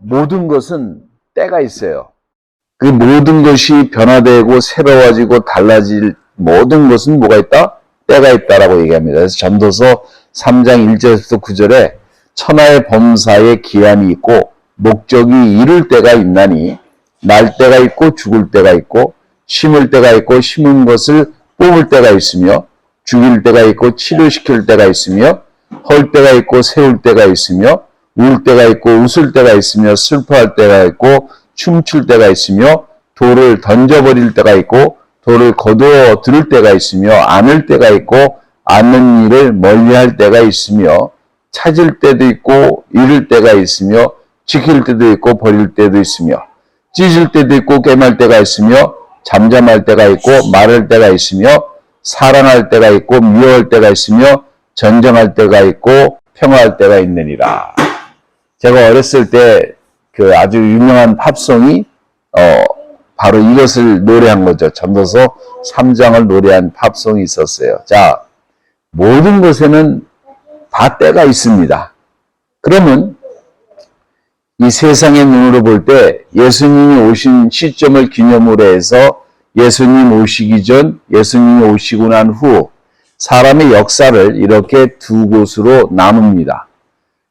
모든 것은 때가 있어요. 그 모든 것이 변화되고 새로워지고 달라질 모든 것은 뭐가 있다? 때가 있다라고 얘기합니다. 그래서 전도서 3장 1절에서 9절에 천하의 범사에 기한이 있고 목적이 이룰 때가 있나니 날 때가 있고 죽을 때가 있고 심을 때가 있고 심은 것을 뽑을 때가 있으며 죽일 때가 있고 치료시킬 때가 있으며 헐 때가 있고 세울 때가 있으며 울 때가 있고 웃을 때가 있으며 슬퍼할 때가 있고 춤출 때가 있으며 돌을 던져버릴 때가 있고 돌을 거두어 들을 때가 있으며 안을 때가 있고 안는 일을 멀리할 때가 있으며 찾을 때도 있고 잃을 때가 있으며 지킬 때도 있고 버릴 때도 있으며 찢을 때도 있고 꿰맬 때가 있으며 잠잠할 때가 있고 말할 때가 있으며 사랑할 때가 있고 미워할 때가 있으며 전쟁할 때가 있고 평화할 때가 있느니라. 제가 어렸을 때 그 아주 유명한 팝송이 바로 이것을 노래한 거죠. 전도서 3장을 노래한 팝송이 있었어요. 자, 모든 것에는 다 때가 있습니다. 그러면 이 세상의 눈으로 볼 때 예수님이 오신 시점을 기념으로 해서 예수님 오시기 전, 예수님이 오시고 난 후 사람의 역사를 이렇게 두 곳으로 나눕니다.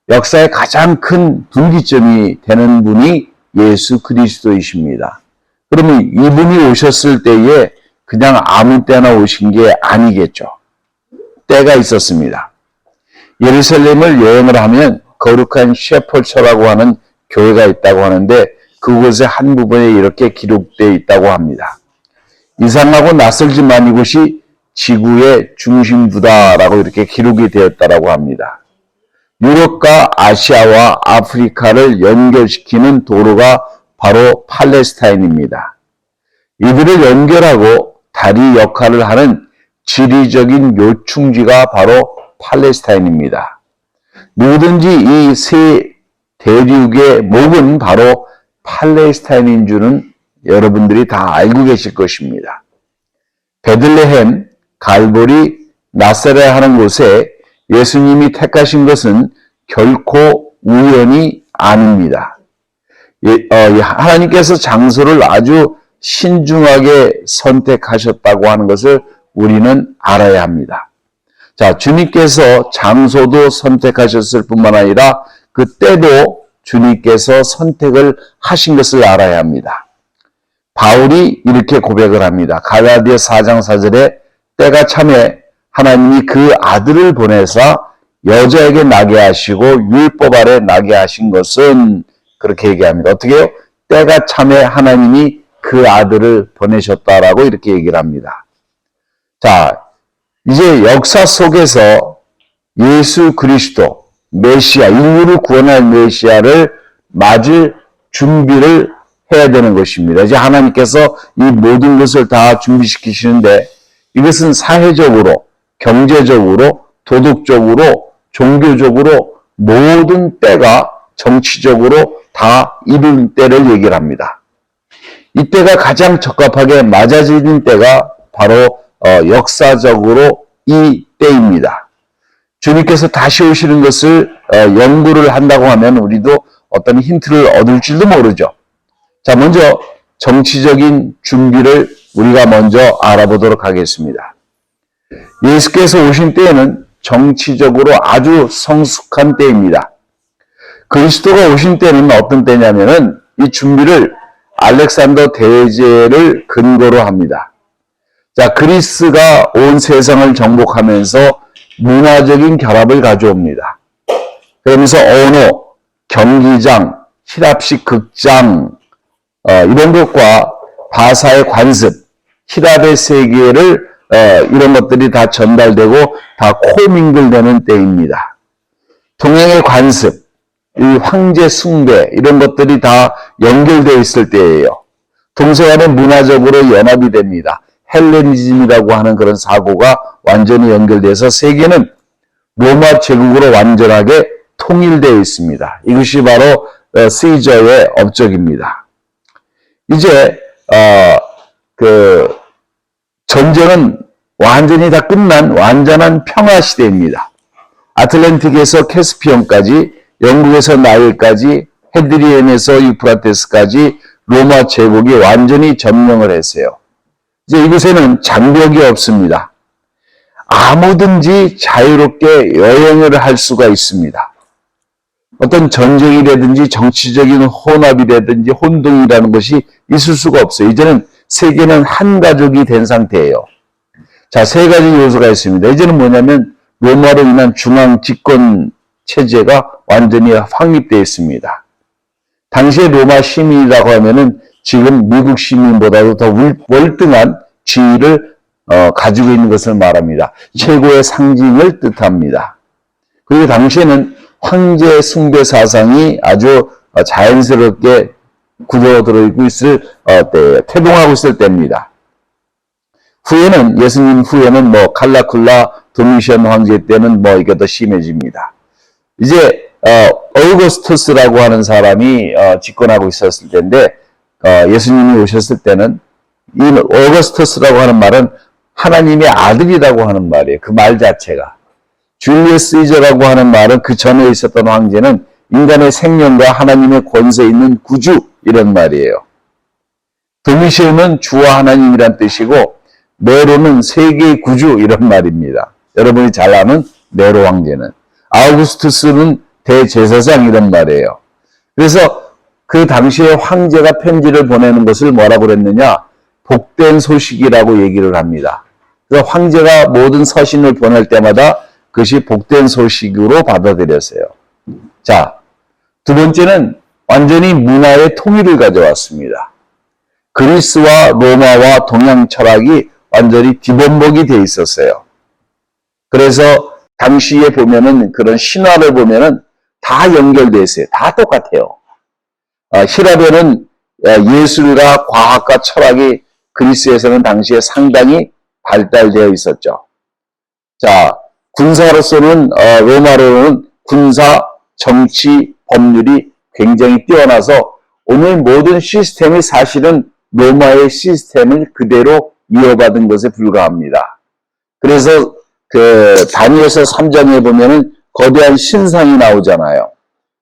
역사의 가장 큰 분기점이 되는 분이 예수 그리스도이십니다. 그러면 이분이 오셨을 때에 그냥 아무 때나 오신 게 아니겠죠. 때가 있었습니다. 예루살렘을 여행을 하면 거룩한 셰퍼처라고 하는 교회가 있다고 하는데 그곳의 한 부분에 이렇게 기록되어 있다고 합니다. 이상하고 낯설지만 이곳이 지구의 중심부다라고 이렇게 기록이 되었다라고 합니다. 유럽과 아시아와 아프리카를 연결시키는 도로가 바로 팔레스타인입니다. 이들을 연결하고 다리 역할을 하는 지리적인 요충지가 바로 팔레스타인입니다. 누구든지 이 세 대륙의 목은 바로 팔레스타인인 줄은 여러분들이 다 알고 계실 것입니다. 베들레헴, 갈보리, 나사렛 하는 곳에 예수님이 택하신 것은 결코 우연이 아닙니다. 하나님께서 장소를 아주 신중하게 선택하셨다고 하는 것을 우리는 알아야 합니다. 자, 주님께서 장소도 선택하셨을 뿐만 아니라 그 때도 주님께서 선택을 하신 것을 알아야 합니다. 바울이 이렇게 고백을 합니다. 갈라디아 4장 4절에 때가 참에 하나님이 그 아들을 보내사 여자에게 나게 하시고 율법 아래 나게 하신 것은 그렇게 얘기합니다. 어떻게 해요? 때가 참에 하나님이 그 아들을 보내셨다라고 이렇게 얘기를 합니다. 자, 이제 역사 속에서 예수 그리스도 메시아, 인류를 구원할 메시아를 맞을 준비를 해야 되는 것입니다. 이제 하나님께서 이 모든 것을 다 준비시키시는데 이것은 사회적으로, 경제적으로, 도덕적으로, 종교적으로 모든 때가 정치적으로 다 이른 때를 얘기를 합니다. 이때가 가장 적합하게 맞아지는 때가 바로 역사적으로 이 때입니다. 주님께서 다시 오시는 것을 연구를 한다고 하면 우리도 어떤 힌트를 얻을지도 모르죠. 자, 먼저 정치적인 준비를 우리가 먼저 알아보도록 하겠습니다. 예수께서 오신 때에는 정치적으로 아주 성숙한 때입니다. 그리스도가 오신 때는 어떤 때냐면은 이 준비를 알렉산더 대제를 근거로 합니다. 자, 그리스가 온 세상을 정복하면서 문화적인 결합을 가져옵니다. 그러면서 언어, 경기장, 히랍식 극장 이런 것과 바사의 관습, 히랍의 세계를 이런 것들이 다 전달되고 다 코밍글되는 때입니다. 동양의 관습, 이 황제 숭배 이런 것들이 다 연결되어 있을 때예요. 동서간에 문화적으로 연합이 됩니다. 헬레니즘이라고 하는 그런 사고가 완전히 연결돼서 세계는 로마 제국으로 완전하게 통일되어 있습니다. 이것이 바로 시저의 업적입니다. 이제 전쟁은 완전히 다 끝난 완전한 평화 시대입니다. 아틀란틱에서 캐스피온까지, 영국에서 나일까지, 헤드리안에서 유프라테스까지 로마 제국이 완전히 점령을 했어요. 이제 이곳에는 장벽이 없습니다. 아무든지 자유롭게 여행을 할 수가 있습니다. 어떤 전쟁이라든지 정치적인 혼합이라든지 혼동이라는 것이 있을 수가 없어요. 이제는 세계는 한 가족이 된 상태예요. 자, 세 가지 요소가 있습니다. 이제는 뭐냐면 로마로 인한 중앙 집권 체제가 완전히 확립되어 있습니다. 당시에 로마 시민이라고 하면은 지금 미국 시민보다도 더 월등한 지위를 가지고 있는 것을 말합니다. 최고의 상징을 뜻합니다. 그리고 당시에는 황제 숭배 사상이 아주 자연스럽게 굳어들어 있을 때예요. 태동하고 있을 때입니다. 후에는 예수님 후에는 칼라쿨라 도미션 황제 때는 이게 더 심해집니다. 이제 어우거스투스라고 하는 사람이 집권하고 있었을 때인데 예수님이 오셨을 때는 이 어우거스투스라고 하는 말은 하나님의 아들이라고 하는 말이에요. 그 말 자체가. 줄리어스 시저라고 하는 말은 그 전에 있었던 황제는 인간의 생명과 하나님의 권세 있는 구주 이런 말이에요. 도미시온은 주와 하나님이란 뜻이고 네로는 세계의 구주 이런 말입니다. 여러분이 잘 아는 네로 황제는. 아우구스투스는 대제사장 이런 말이에요. 그래서 그 당시에 황제가 편지를 보내는 것을 뭐라고 그랬느냐? 복된 소식이라고 얘기를 합니다. 그래서 황제가 모든 서신을 보낼 때마다 그것이 복된 소식으로 받아들였어요. 자, 두 번째는 완전히 문화의 통일을 가져왔습니다. 그리스와 로마와 동양 철학이 완전히 뒤범벅이 돼 있었어요. 그래서 당시에 보면은 그런 신화를 보면은 다 연결되어 있어요. 다 똑같아요. 히랍에는 예술과 과학과 철학이 그리스에서는 당시에 상당히 발달되어 있었죠. 자, 군사로서는 로마로는 군사, 정치, 법률이 굉장히 뛰어나서 오늘 모든 시스템이 사실은 로마의 시스템을 그대로 이어받은 것에 불과합니다. 그래서 그 다니엘서 3장에 보면은 거대한 신상이 나오잖아요.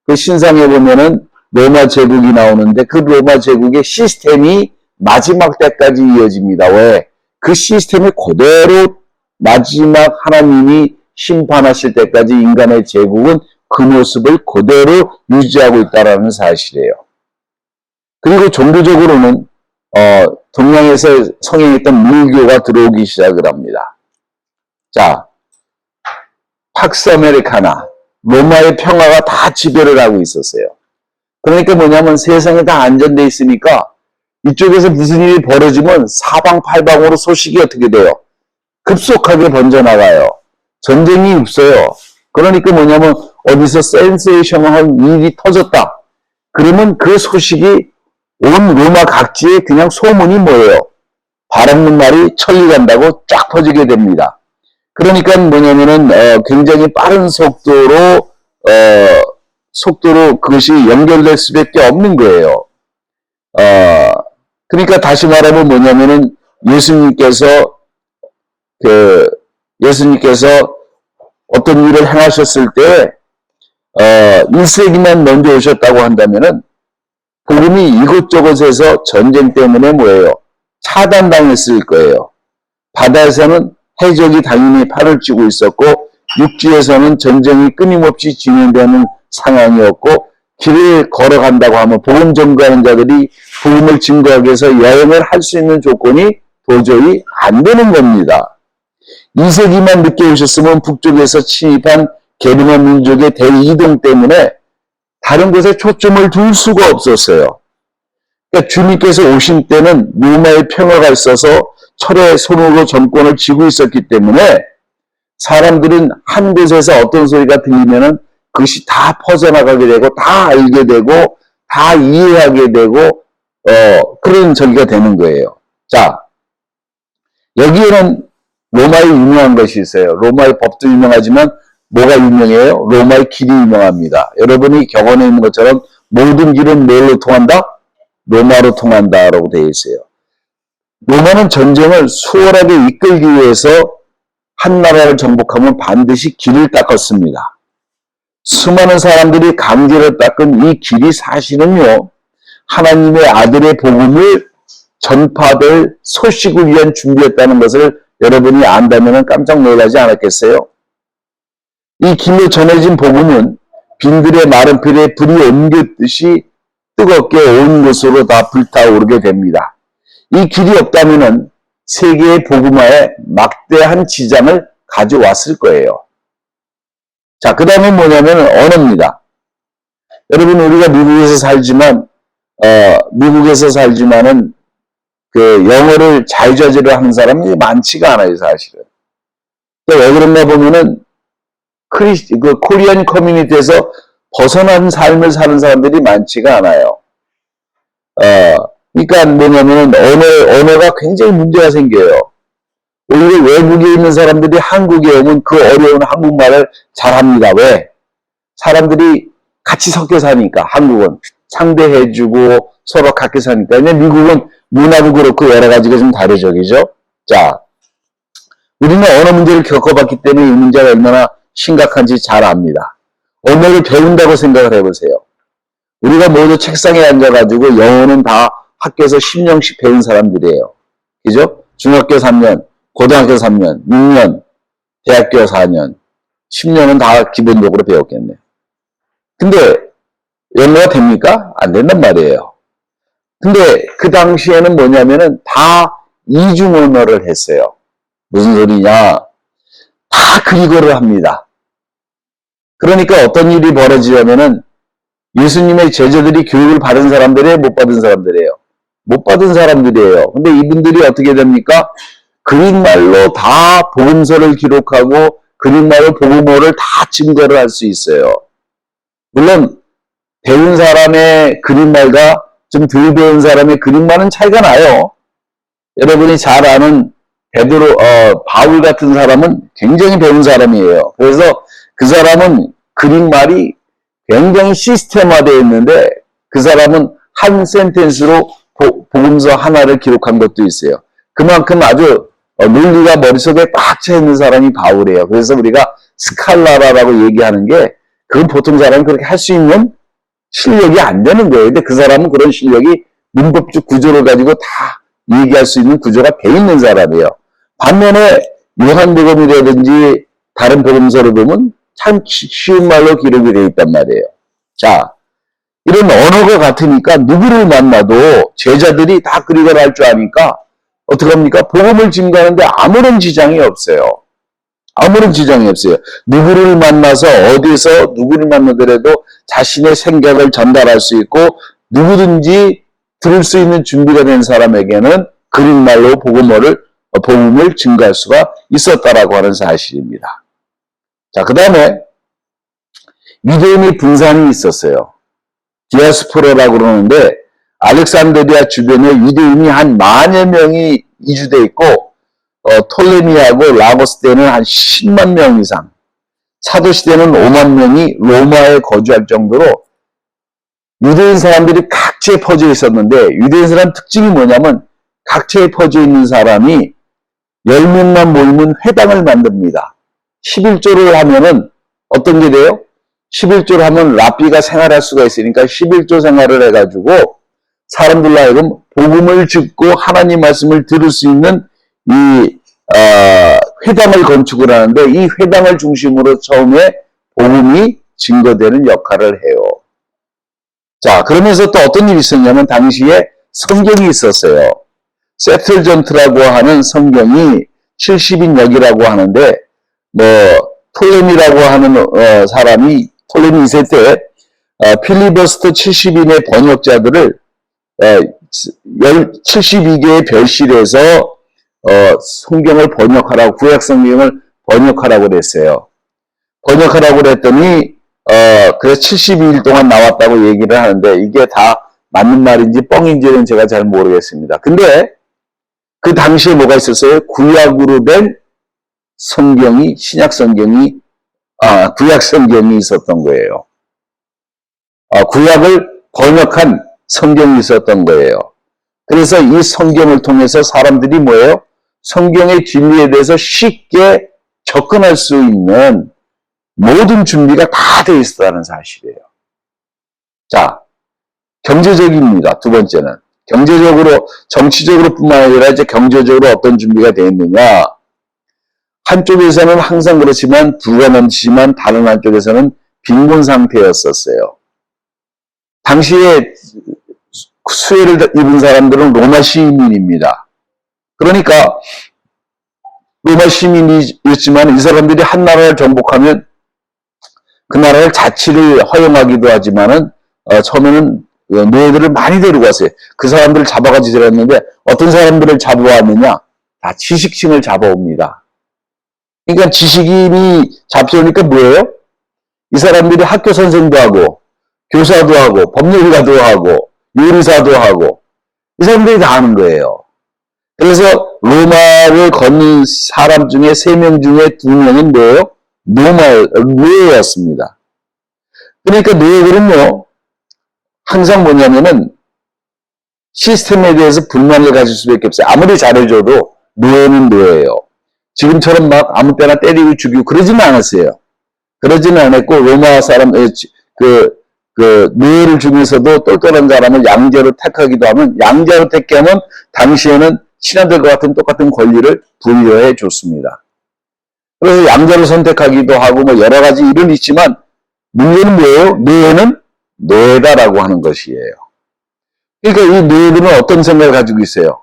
그 신상에 보면은 로마 제국이 나오는데 그 로마 제국의 시스템이 마지막 때까지 이어집니다. 왜? 그 시스템이 그대로 마지막 하나님이 심판하실 때까지 인간의 제국은 그 모습을 그대로 유지하고 있다는 사실이에요. 그리고 종교적으로는 동양에서 성행했던 물교가 들어오기 시작을 합니다. 자, 팍스 아메리카나, 로마의 평화가 다 지배를 하고 있었어요. 그러니까 뭐냐면 세상에 다 안전돼 있으니까 이쪽에서 무슨 일이 벌어지면 사방팔방으로 소식이 어떻게 돼요? 급속하게 번져나가요. 전쟁이 없어요. 그러니까 뭐냐면 어디서 센세이셔널한 일이 터졌다. 그러면 그 소식이 온 로마 각지에 그냥 소문이 뭐예요? 바람는 말이 천리 간다고 쫙 퍼지게 됩니다. 그러니까 뭐냐면은 굉장히 빠른 속도로 그것이 연결될 수밖에 없는 거예요. 그러니까 다시 말하면 뭐냐면은 예수님께서 어떤 일을 행하셨을 때 1세기만 먼저 오셨다고 한다면은 그분이 이곳저곳에서 전쟁 때문에 뭐예요? 차단당했을 거예요. 바다에서는 해적이 당연히 팔을 쥐고 있었고 육지에서는 전쟁이 끊임없이 진행되는 상황이었고 길을 걸어간다고 하면 복음 전가하는 자들이 복음을 증거하기 위해서 여행을 할 수 있는 조건이 도저히 안 되는 겁니다. 2세기만 늦게 오셨으면 북쪽에서 침입한 게르만 민족의 대이동 때문에 다른 곳에 초점을 둘 수가 없었어요. 그러니까 주님께서 오신 때는 로마의 평화가 있어서 철의 손으로 정권을 쥐고 있었기 때문에 사람들은 한 곳에서 어떤 소리가 들리면은 그것이 다 퍼져나가게 되고 다 알게 되고 다 이해하게 되고 그런 전기가 되는 거예요. 자, 여기에는 로마의 유명한 것이 있어요. 로마의 법도 유명하지만 뭐가 유명해요? 로마의 길이 유명합니다. 여러분이 격언에 있는 것처럼 모든 길은 뭘로 통한다? 로마로 통한다라고 되어 있어요. 로마는 전쟁을 수월하게 이끌기 위해서 한 나라를 정복하면 반드시 길을 닦았습니다. 수많은 사람들이 강제로 닦은 이 길이 사실은요, 하나님의 아들의 복음을 전파될 소식을 위한 준비였다는 것을 여러분이 안다면 깜짝 놀라지 않았겠어요? 이 길로 전해진 복음은 빈들의 마른 필에 불이 옮겼듯이 뜨겁게 온 곳으로 다 불타오르게 됩니다. 이 길이 없다면 세계의 복음화에 막대한 지장을 가져왔을 거예요. 자, 그 다음에 뭐냐면 언어입니다. 여러분, 우리가 미국에서 살지만은 그 영어를 자유자재로 하는 사람이 많지가 않아요, 사실은. 왜 그런가 보면은 코리안 커뮤니티에서 벗어난 삶을 사는 사람들이 많지가 않아요. 그러니까 뭐냐면은 언어가 굉장히 문제가 생겨요. 오히려 외국에 있는 사람들이 한국에 오면 그 어려운 한국말을 잘합니다. 왜? 사람들이 같이 섞여 사니까. 한국은 상대해주고 서로 같이 사니까. 근데 미국은 문화도 그렇고 여러 가지가 좀 다르죠, 그죠? 자, 우리는 언어 문제를 겪어봤기 때문에 이 문제가 얼마나 심각한지 잘 압니다. 언어를 배운다고 생각을 해보세요. 우리가 모두 책상에 앉아가지고 영어는 다 학교에서 10년씩 배운 사람들이에요. 그죠? 중학교 3년, 고등학교 3년, 6년, 대학교 4년, 10년은 다 기본적으로 배웠겠네요. 근데 영어가 됩니까? 안 된단 말이에요. 근데 그 당시에는 뭐냐면은 다 이중 언어를 했어요. 무슨 소리냐? 다 그리거를 합니다. 그러니까 어떤 일이 벌어지냐면은 예수님의 제자들이 교육을 받은 사람들이에요? 못 받은 사람들이에요? 못 받은 사람들이에요. 근데 이분들이 어떻게 됩니까? 그린말로 다 복음서를 기록하고 그린말로 복음어를 다 증거를 할 수 있어요. 물론 배운 사람의 그린말과 좀 덜 배운 사람의 그린말은 차이가 나요. 여러분이 잘 아는 바울 같은 사람은 굉장히 배운 사람이에요. 그래서 그 사람은 그린말이 굉장히 시스템화되어 있는데 그 사람은 한 센텐스로 복음서 하나를 기록한 것도 있어요. 그만큼 아주 논리가 머릿속에 꽉 차 있는 사람이 바울이에요. 그래서 우리가 스칼라라고 얘기하는 게 그건 보통 사람이 그렇게 할 수 있는 실력이 안 되는 거예요. 근데 그 사람은 그런 실력이 문법적 구조를 가지고 다 얘기할 수 있는 구조가 돼 있는 사람이에요. 반면에 요한복음이라든지 다른 복음서를 보면 참 쉬운 말로 기록이 되어 있단 말이에요. 자, 이런 언어가 같으니까 누구를 만나도 제자들이 다 그리거나 할 줄 아니까 어떡합니까? 복음을 증거하는데 아무런 지장이 없어요. 아무런 지장이 없어요. 누구를 만나서 어디서 누구를 만나더라도 자신의 생각을 전달할 수 있고 누구든지 들을 수 있는 준비가 된 사람에게는 그린말로 복음을 증거할 수가 있었다라고 하는 사실입니다. 자, 그 다음에 유대인의 분산이 있었어요. 디아스포라라고 그러는데 알렉산드리아 주변에 유대인이 한 10,000여 명이 이주되어 있고 톨레미하고 라고스 때는 한 10만 명 이상, 사도시대는 5만 명이 로마에 거주할 정도로 유대인 사람들이 각지에 퍼져 있었는데 유대인 사람 특징이 뭐냐면 각지에 퍼져 있는 사람이 10명만 모이면 회당을 만듭니다. 11조를 하면은 어떤 게 돼요? 11조를 하면 랍비가 생활할 수가 있으니까 11조 생활을 해가지고 사람들로 하여금 복음을 듣고 하나님 말씀을 들을 수 있는 이 회당을 건축을 하는데 이 회당을 중심으로 처음에 복음이 증거되는 역할을 해요. 자, 그러면서 또 어떤 일이 있었냐면 당시에 성경이 있었어요. 세틀전트라고 하는 성경이 70인 역이라고 하는데 톨레미라고 하는 사람이 톨레미 2세 때 필리버스터 70인의 번역자들을 72개의 별실에서 성경을 번역하라고, 구약 성경을 번역하라고 그랬어요. 번역하라고 그랬더니 그래서 72일 동안 나왔다고 얘기를 하는데 이게 다 맞는 말인지 뻥인지는 제가 잘 모르겠습니다. 근데 그 당시에 뭐가 있었어요? 구약으로 된 성경이, 신약 성경이, 구약 성경이 있었던 거예요. 구약을 번역한 성경이 있었던 거예요. 그래서 이 성경을 통해서 사람들이 뭐예요? 성경의 진리에 대해서 쉽게 접근할 수 있는 모든 준비가 다 돼 있었다는 사실이에요. 자, 경제적입니다. 두 번째는. 경제적으로, 정치적으로 뿐만 아니라 이제 경제적으로 어떤 준비가 되어 있느냐. 한쪽에서는 항상 그렇지만 부가 넘치지만 다른 한쪽에서는 빈곤 상태였었어요. 당시에 수혜를 입은 사람들은 로마 시민입니다. 그러니까 로마 시민이었지만 이 사람들이 한 나라를 정복하면 그 나라를 자치를 허용하기도 하지만은 처음에는 노예들을 많이 데리고 왔어요. 그 사람들을 잡아가지고 데려왔는데 어떤 사람들을 잡아왔느냐? 다 지식층을 잡아옵니다. 그러니까 지식인이 잡혀오니까 뭐예요? 이 사람들이 학교 선생도 하고 교사도 하고 법률가도 하고 요리사도 하고 이 사람들이 다 하는 거예요. 그래서 로마를 걷는 사람 중에 3명 중에 2명은 뭐예요? 노예였습니다. 그러니까 노예들은요, 항상 뭐냐면은 시스템에 대해서 불만을 가질 수밖에 없어요. 아무리 잘해줘도 노예는 노예예요. 지금처럼 막 아무 때나 때리고 죽이고 그러지는 않았어요. 그러지는 않았고 로마 사람 노예를 중에서도 똘똘한 사람을 양자로 택하기도 하면 양자로 택하면 당시에는 신하들과 같은 똑같은 권리를 부여해 줬습니다. 그래서 양자를 선택하기도 하고 뭐 여러 가지 일은 있지만 문제는 뭐예요? 노예는 노예다라고 하는 것이에요. 그러니까 이 노예들은 어떤 생각을 가지고 있어요?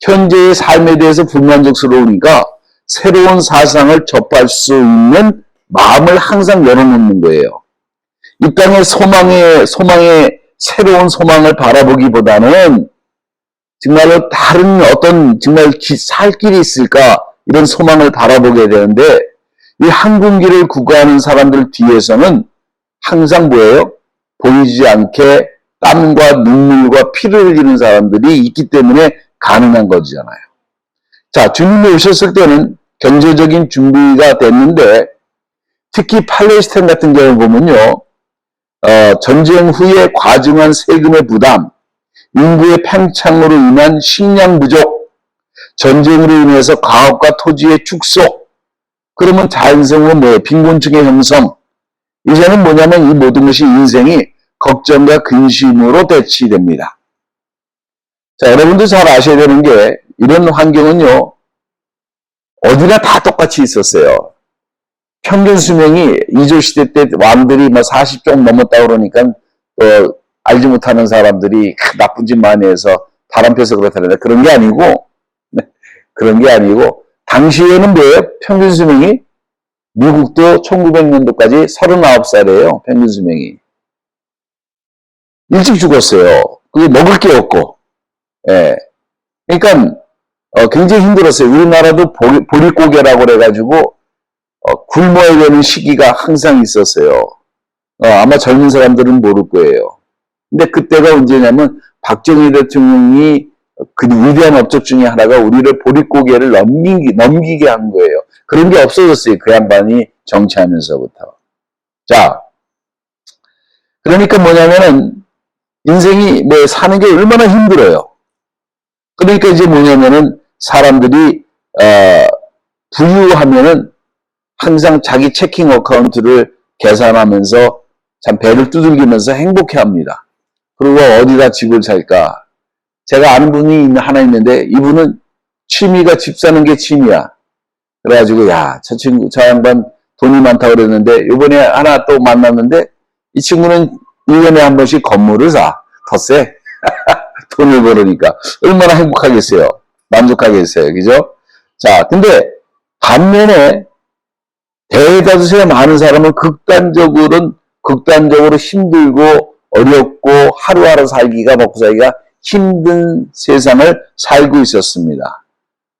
현재의 삶에 대해서 불만족스러우니까 새로운 사상을 접할 수 있는 마음을 항상 열어놓는 거예요. 이 땅의 소망의 새로운 소망을 바라보기보다는 정말로 다른 어떤 정말 살 길이 있을까 이런 소망을 바라보게 되는데 이 항공기를 구가하는 사람들 뒤에서는 항상 뭐예요? 보이지 않게 땀과 눈물과 피를 흘리는 사람들이 있기 때문에 가능한 거잖아요. 자, 주님이 오셨을 때는 경제적인 준비가 됐는데 특히 팔레스타인 같은 경우 보면요. 전쟁 후에 과중한 세금의 부담, 인구의 팽창으로 인한 식량 부족, 전쟁으로 인해서 가옥과 토지의 축소, 그러면 자연성으로 뭐예요? 빈곤층의 형성. 이제는 뭐냐면 이 모든 것이 인생이 걱정과 근심으로 대치됩니다. 자, 여러분도 잘 아셔야 되는 게 이런 환경은요. 어디나 다 똑같이 있었어요. 평균 수명이 이조시대 때 왕들이 뭐 40종 넘었다 그러니까 알지 못하는 사람들이 나쁜 짓 많이 해서 바람 펴서 그렇다는데 그런 게 아니고 당시에는 뭐예요? 평균 수명이 미국도 1900년도까지 39살이에요. 평균 수명이. 일찍 죽었어요. 그게 먹을 게 없고. 예. 그러니까 굉장히 힘들었어요. 우리나라도 보릿고개라고 그래가지고 굶어야 되는 시기가 항상 있었어요. 아마 젊은 사람들은 모를 거예요. 근데 그때가 언제냐면 박정희 대통령이 그 위대한 업적 중에 하나가 우리를 보릿고개를 넘기게 한 거예요. 그런 게 없어졌어요. 그 양반이 정치하면서부터. 자, 그러니까 뭐냐면은 인생이 뭐 사는 게 얼마나 힘들어요. 그러니까 이제 뭐냐면은 사람들이 부유하면은 항상 자기 체킹 어카운트를 계산하면서 참 배를 두들기면서 행복해합니다. 그리고 어디다 집을 살까? 제가 아는 분이 하나 있는데 이분은 취미가 집 사는 게 취미야. 그래가지고 저 양반 돈이 많다고 그랬는데 이번에 하나 또 만났는데 이 친구는 1년에 한 번씩 건물을 사. 더 세. 돈을 벌으니까. 얼마나 행복하겠어요. 만족하겠어요. 그죠? 자, 근데 반면에 대다수의 많은 사람은 극단적으로 힘들고 어렵고 하루하루 먹고 살기가 힘든 세상을 살고 있었습니다.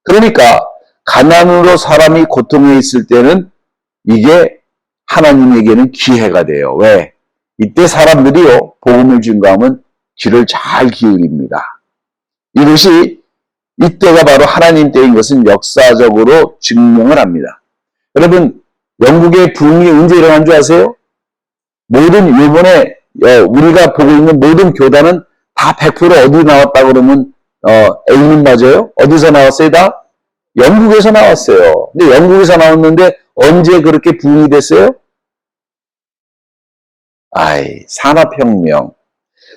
그러니까 가난으로 사람이 고통에 있을 때는 이게 하나님에게는 기회가 돼요. 왜? 이때 사람들이요, 복음을 증거하면 귀를 잘 기울입니다. 이때가 바로 하나님 때인 것은 역사적으로 증명을 합니다. 여러분, 영국의 붕이 언제 일어난 줄 아세요? 이번에 우리가 보고 있는 모든 교단은 다 100% 어디 나왔다 그러면 A님 맞아요? 어디서 나왔어요? 다? 영국에서 나왔어요. 근데 영국에서 나왔는데 언제 그렇게 붕이 됐어요? 산업혁명.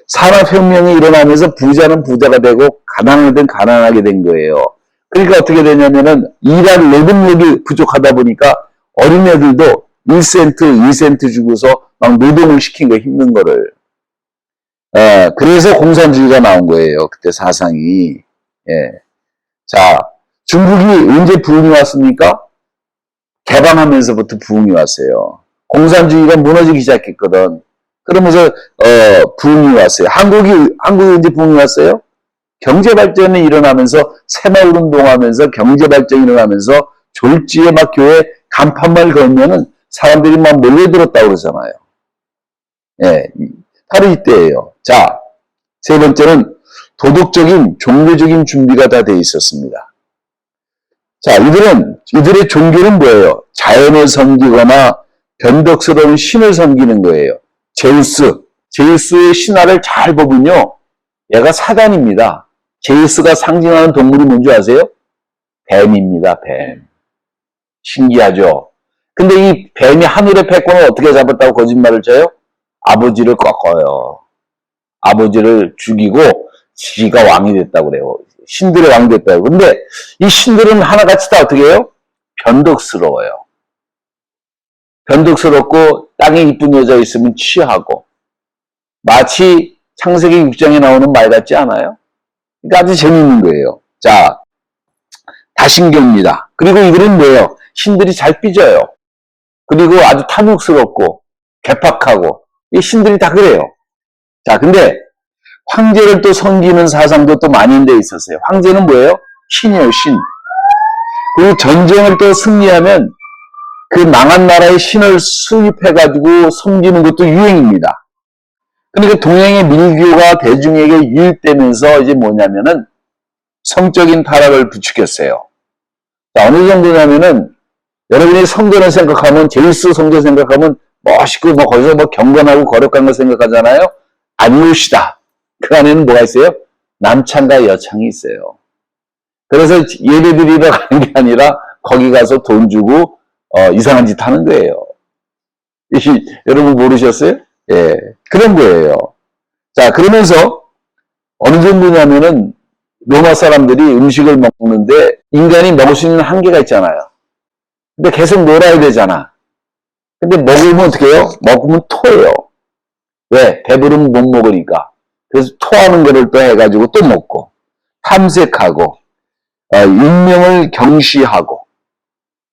산업혁명이 일어나면서 부자는 부자가 되고 가난하든 가난하게 된 거예요. 그러니까 어떻게 되냐면은 일할 노동력이 부족하다 보니까 어린애들도 1센트, 2센트 주고서 막 노동을 시킨 거 힘든 거를. 그래서 공산주의가 나온 거예요. 그때 사상이. 예. 자, 중국이 언제 부흥이 왔습니까? 개방하면서부터 부흥이 왔어요. 공산주의가 무너지기 시작했거든. 그러면서 부흥이 왔어요. 한국이 언제 부흥이 왔어요? 경제발전이 일어나면서 새마을 운동하면서 경제발전이 일어나면서 졸지에 막 교회 간판만 걸면은 사람들이 막 몰려들었다고 그러잖아요. 예, 바로 이때예요. 자, 세 번째는 도덕적인 종교적인 준비가 다 돼 있었습니다. 자, 이들의 종교는 뭐예요? 자연을 섬기거나 변덕스러운 신을 섬기는 거예요. 제우스의 신화를 잘 보면요, 얘가 사단입니다. 제우스가 상징하는 동물이 뭔지 아세요? 뱀입니다, 뱀. 신기하죠? 근데 이 뱀이 하늘의 패권을 어떻게 잡았다고 거짓말을 쳐요? 아버지를 꺾어요. 아버지를 죽이고 지가 왕이 됐다고 그래요. 신들의 왕이 됐다고. 근데 이 신들은 하나같이 다 어떻게 해요? 변덕스러워요. 변덕스럽고 땅에 이쁜 여자 있으면 취하고 마치 창세기 6장에 나오는 말 같지 않아요? 그러니까 아주 재미있는 거예요. 자, 다신교입니다. 그리고 이들은 뭐예요? 신들이 잘 삐져요. 그리고 아주 탐욕스럽고 괴팍하고 이 신들이 다 그래요. 자, 근데 황제를 또 섬기는 사상도 또 만연되어 있었어요. 황제는 뭐예요? 신이에요, 신. 그리고 전쟁을 또 승리하면 그 망한 나라의 신을 수입해가지고 섬기는 것도 유행입니다. 그러니까 동양의 밀교가 대중에게 유입되면서 이제 뭐냐면은 성적인 타락을 부추겼어요. 자, 어느 정도냐면은 여러분이 성전을 생각하면, 제우스 성전 생각하면 멋있고 뭐 거기서 뭐 경건하고 거룩한 걸 생각하잖아요. 아니오시다. 그 안에는 뭐가 있어요? 남창과 여창이 있어요. 그래서 예배드리러 가는 게 아니라 거기 가서 돈 주고 이상한 짓 하는 거예요. 여러분 모르셨어요? 예, 그런 거예요. 자, 그러면서 어느 정도냐면은 로마 사람들이 음식을 먹는데 인간이 먹을 수 있는 한계가 있잖아요. 근데 계속 놀아야 되잖아. 근데 먹으면 어떻게 해요? 먹으면 토해요. 왜? 배부르면 못 먹으니까. 그래서 토하는 거를 또 해가지고 또 먹고, 탐색하고, 인명을 경시하고,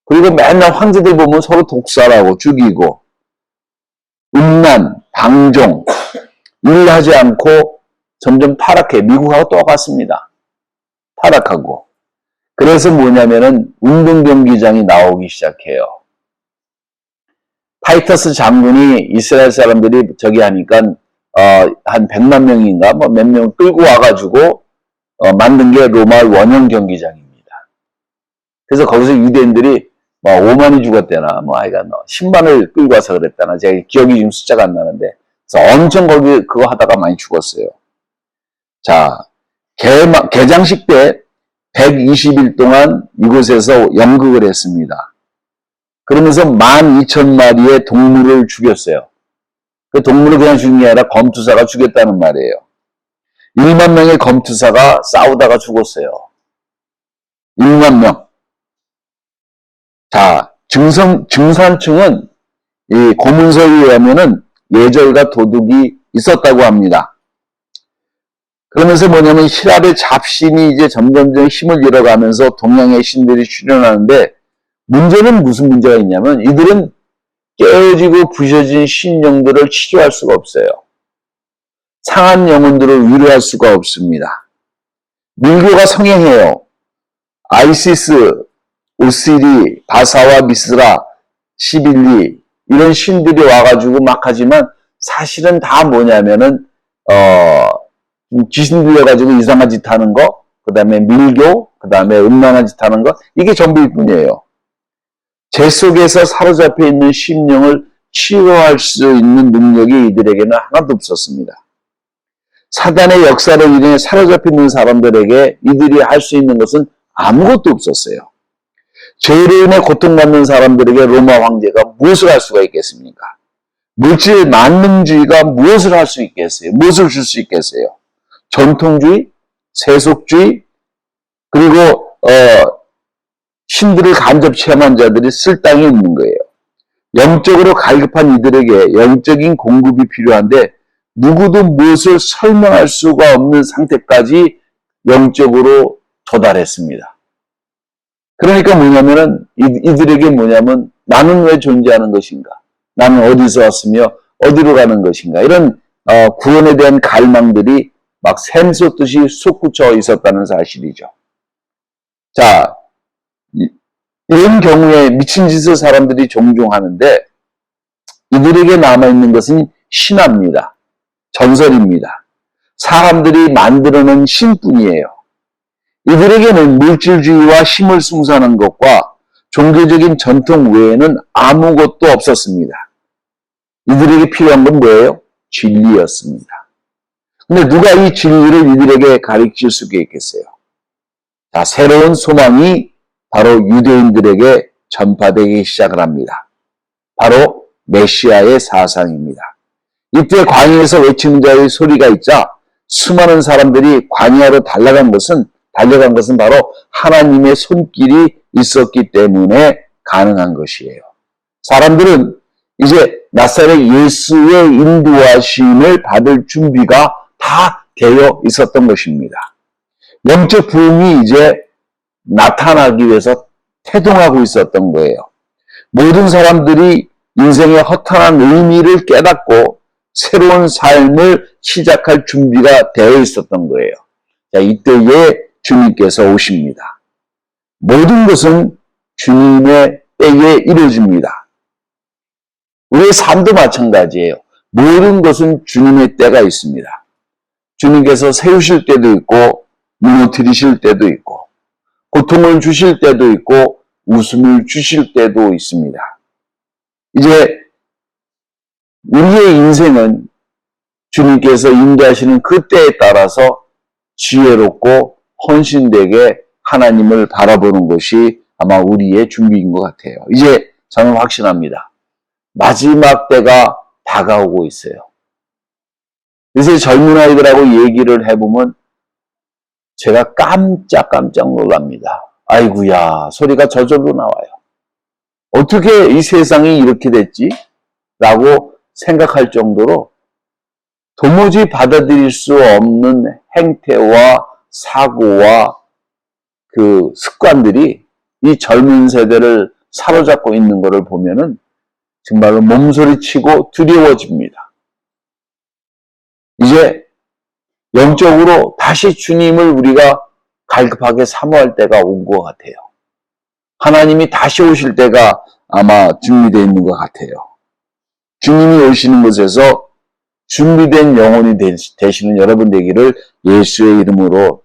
그리고 맨날 황제들 보면 서로 독살하고 죽이고, 음란, 방종, 일하지 않고 점점 타락해. 미국하고 똑같습니다. 타락하고. 그래서 뭐냐면은 운동 경기장이 나오기 시작해요. 타이터스 장군이 이스라엘 사람들이 저기 하니까 한 100만 명인가 뭐 몇 명 끌고 와가지고 만든 게 로마 원형 경기장입니다. 그래서 거기서 유대인들이 뭐 5만이 죽었대나 뭐 아이가 10만을 끌고 와서 그랬다나 제가 기억이 지금 숫자가 안 나는데 그래서 엄청 거기 그거 하다가 많이 죽었어요. 자, 개장식 때 120일 동안 이곳에서 연극을 했습니다. 그러면서 12,000마리의 동물을 죽였어요. 그 동물을 그냥 죽인 게 아니라 검투사가 죽였다는 말이에요. 1만 명의 검투사가 싸우다가 죽었어요. 1만 명. 자, 증산층은 이 고문서에 의하면은 예절과 도덕이 있었다고 합니다. 그러면서 뭐냐면 히랍의 잡신이 이제 점점점 힘을 잃어가면서 동양의 신들이 출현하는데 문제는 무슨 문제가 있냐면 이들은 깨어지고 부셔진 신령들을 치료할 수가 없어요. 상한 영혼들을 위로할 수가 없습니다. 밀교가 성행해요. 아이시스, 오시리, 바사와 미스라, 시빌리 이런 신들이 와가지고 막 하지만 사실은 다 뭐냐면은 귀신 들려가지고 이상한 짓 하는 거, 그 다음에 밀교, 그 다음에 음란한 짓 하는 거 이게 전부일 뿐이에요. 제 속에서 사로잡혀 있는 심령을 치유할 수 있는 능력이 이들에게는 하나도 없었습니다. 사단의 역사로 인해 사로잡혀 있는 사람들에게 이들이 할 수 있는 것은 아무것도 없었어요. 죄로 인해 고통받는 사람들에게 로마 황제가 무엇을 할 수가 있겠습니까? 물질 만능주의가 무엇을 할 수 있겠어요? 무엇을 줄 수 있겠어요? 전통주의, 세속주의, 그리고 신들을 간접 체험한 자들이 쓸 땅이 없는 거예요. 영적으로 갈급한 이들에게 영적인 공급이 필요한데 누구도 무엇을 설명할 수가 없는 상태까지 영적으로 도달했습니다. 그러니까 뭐냐면은 이들에게 뭐냐면 나는 왜 존재하는 것인가? 나는 어디서 왔으며 어디로 가는 것인가? 이런 구원에 대한 갈망들이 막 샘솟듯이 솟구쳐 있었다는 사실이죠. 자, 이런 경우에 미친 짓을 사람들이 종종 하는데 이들에게 남아있는 것은 신화입니다. 전설입니다. 사람들이 만들어낸 신뿐이에요. 이들에게는 물질주의와 힘을 숭상하는 것과 종교적인 전통 외에는 아무것도 없었습니다. 이들에게 필요한 건 뭐예요? 진리였습니다. 근데 누가 이 진리를 이들에게 가르칠 수가 있겠어요? 자, 새로운 소망이 바로 유대인들에게 전파되기 시작을 합니다. 바로 메시아의 사상입니다. 이때 광야에서 외치는 자의 소리가 있자 수많은 사람들이 광야로 달려간 것은 바로 하나님의 손길이 있었기 때문에 가능한 것이에요. 사람들은 이제 나사렛 예수의 인도하심을 받을 준비가 다 되어 있었던 것입니다. 영적 부흥이 이제 나타나기 위해서 태동하고 있었던 거예요. 모든 사람들이 인생의 허탄한 의미를 깨닫고 새로운 삶을 시작할 준비가 되어 있었던 거예요. 자, 이때에 주님께서 오십니다. 모든 것은 주님의 때에 이루어집니다. 우리의 삶도 마찬가지예요. 모든 것은 주님의 때가 있습니다. 주님께서 세우실 때도 있고 무너뜨리실 때도 있고 고통을 주실 때도 있고 웃음을 주실 때도 있습니다. 이제 우리의 인생은 주님께서 인도하시는 그 때에 따라서 지혜롭고 헌신되게 하나님을 바라보는 것이 아마 우리의 준비인 것 같아요. 이제 저는 확신합니다. 마지막 때가 다가오고 있어요. 요새 젊은 아이들하고 얘기를 해보면 제가 깜짝 놀랍니다. 아이고야, 소리가 저절로 나와요. 어떻게 이 세상이 이렇게 됐지? 라고 생각할 정도로 도무지 받아들일 수 없는 행태와 사고와 그 습관들이 이 젊은 세대를 사로잡고 있는 것을 보면은 정말로 몸소리치고 두려워집니다. 이제 영적으로 다시 주님을 우리가 갈급하게 사모할 때가 온 것 같아요. 하나님이 다시 오실 때가 아마 준비되어 있는 것 같아요. 주님이 오시는 곳에서 준비된 영혼이 되시는 여러분 되기를 예수의 이름으로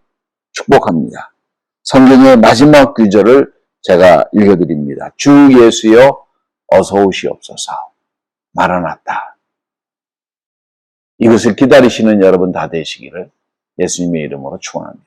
축복합니다. 성경의 마지막 구절을 제가 읽어드립니다. 주 예수여 어서 오시옵소서. 마라나타. 이것을 기다리시는 여러분 다 되시기를 예수님의 이름으로 축원합니다.